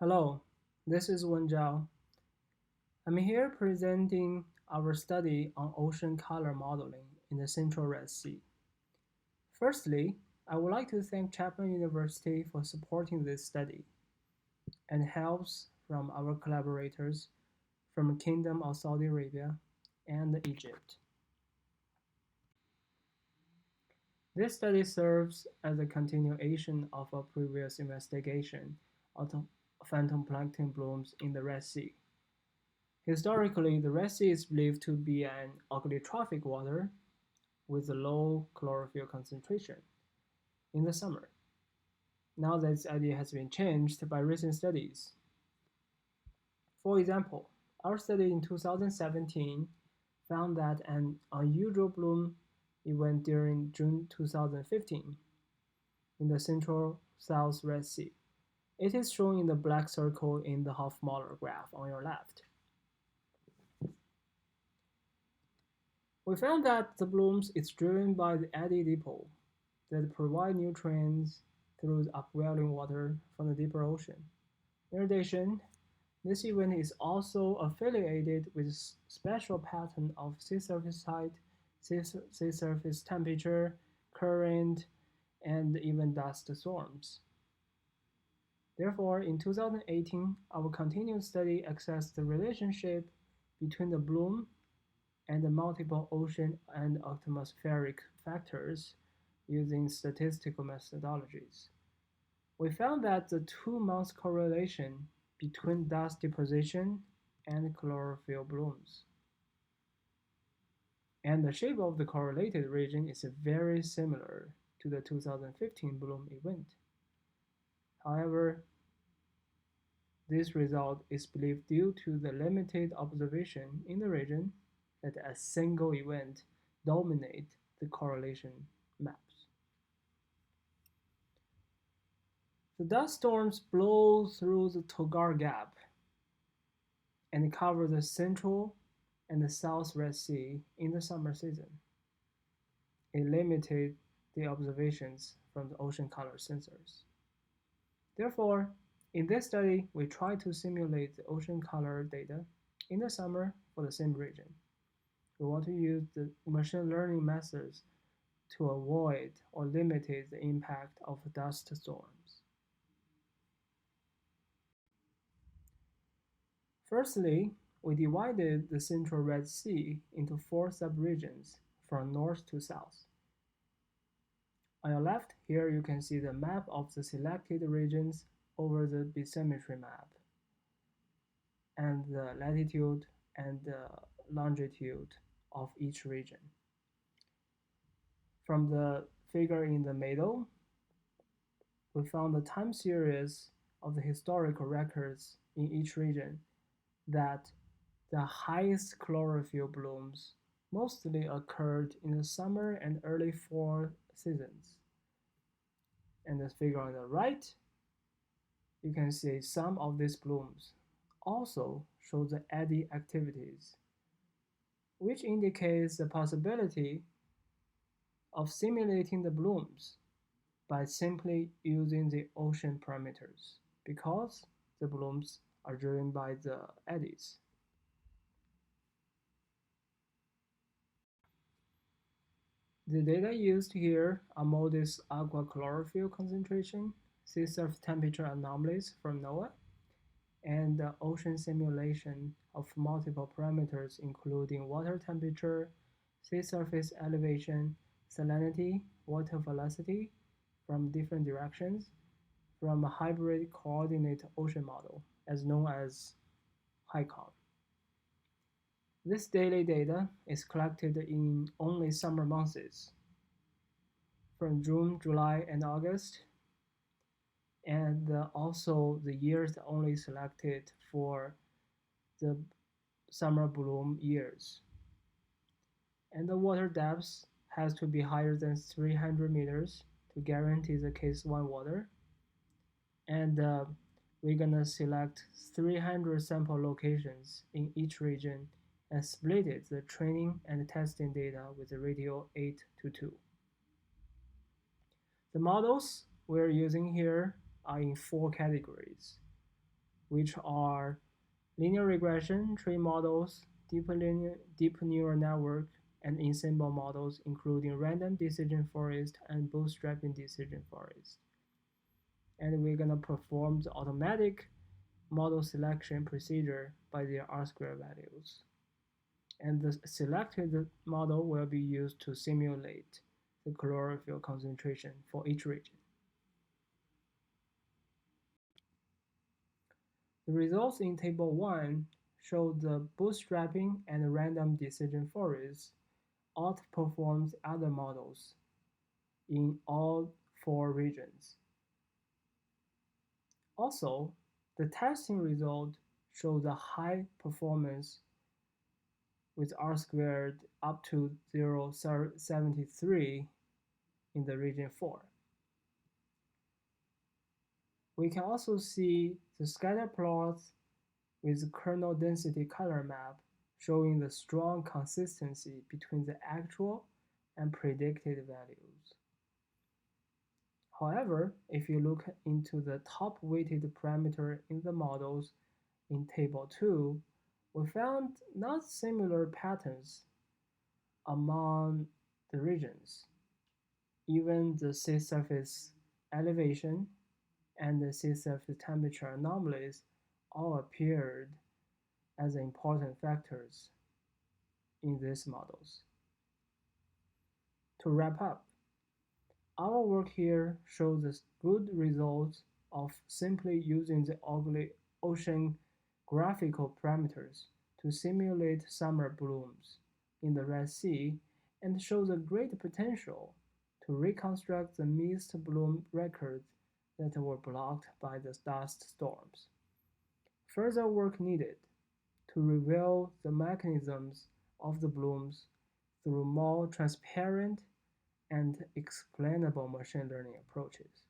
Hello, this is Wen Zhao. I'm here presenting our study on ocean color modeling in the Central Red Sea. Firstly, I would like to thank Chapman University for supporting this study and helps from our collaborators from Kingdom of Saudi Arabia and Egypt. This study serves as a continuation of a previous investigation of phantom plankton blooms in the Red Sea. Historically, the Red Sea is believed to be an oligotrophic water with a low chlorophyll concentration in the summer. Now this idea has been changed by recent studies. For example, our study in 2017 found that an unusual bloom event during June 2015 in the central South Red Sea. It is shown in the black circle in the Hofmöller graph on your left. We found that the blooms is driven by the eddy dipole that provide nutrients through the upwelling water from the deeper ocean. In addition, this event is also affiliated with special pattern of sea surface height, sea surface temperature, current, and even dust storms. Therefore, in 2018, our continued study assessed the relationship between the bloom and the multiple ocean and atmospheric factors using statistical methodologies. We found that the 2 month correlation between dust deposition and chlorophyll blooms. And the shape of the correlated region is very similar to the 2015 bloom event. However, this result is believed due to the limited observation in the region that a single event dominates the correlation maps. The dust storms blow through the Togar Gap and cover the central and the South Red Sea in the summer season. It limited the observations from the ocean color sensors. Therefore, in this study, we try to simulate the ocean color data in the summer for the same region. We want to use the machine learning methods to avoid or limit the impact of dust storms. Firstly, we divided the Central Red Sea into 4 subregions from north to south. On your left, here you can see the map of the selected regions over the bathymetry map and the latitude and the longitude of each region. From the figure in the middle, we found the time series of the historical records in each region that the highest chlorophyll blooms mostly occurred in the summer and early fall seasons. And the figure on the right, you can see some of these blooms also show the eddy activities, which indicates the possibility of simulating the blooms by simply using the ocean parameters because the blooms are driven by the eddies. The data used here are modest aqua chlorophyll concentration, sea surface temperature anomalies from NOAA, and the ocean simulation of multiple parameters including water temperature, sea surface elevation, salinity, water velocity from different directions from a hybrid coordinate ocean model as known as HICOM. This daily data is collected in only summer months from June, July, and August, and also the years only selected for the summer bloom years. And the water depth has to be higher than 300 meters to guarantee the case 1 water. And we're gonna select 300 sample locations in each region and split the training and testing data with the ratio 8:2. The models we're using here are in 4 categories. which are linear regression, tree models, deep neural network, and ensemble models, including random decision forest and bootstrapping decision forest. And we're going to perform the automatic model selection procedure by their R-square values. And the selected model will be used to simulate the chlorophyll concentration for each region. The results in Table 1 show the bootstrapping and random decision forest outperforms other models in all four regions. Also, the testing result shows a high performance with R squared up to 0.73 in the region 4. We can also see the scatter plots with kernel density color map showing the strong consistency between the actual and predicted values. However, if you look into the top weighted parameter in the models in Table 2, we found not similar patterns among the regions. Even the sea surface elevation and the sea surface temperature anomalies all appeared as important factors in these models. To wrap up, our work here shows the good results of simply using the ocean graphical parameters to simulate summer blooms in the Red Sea and shows a great potential to reconstruct the mist bloom records that were blocked by the dust storms. Further work needed to reveal the mechanisms of the blooms through more transparent and explainable machine learning approaches.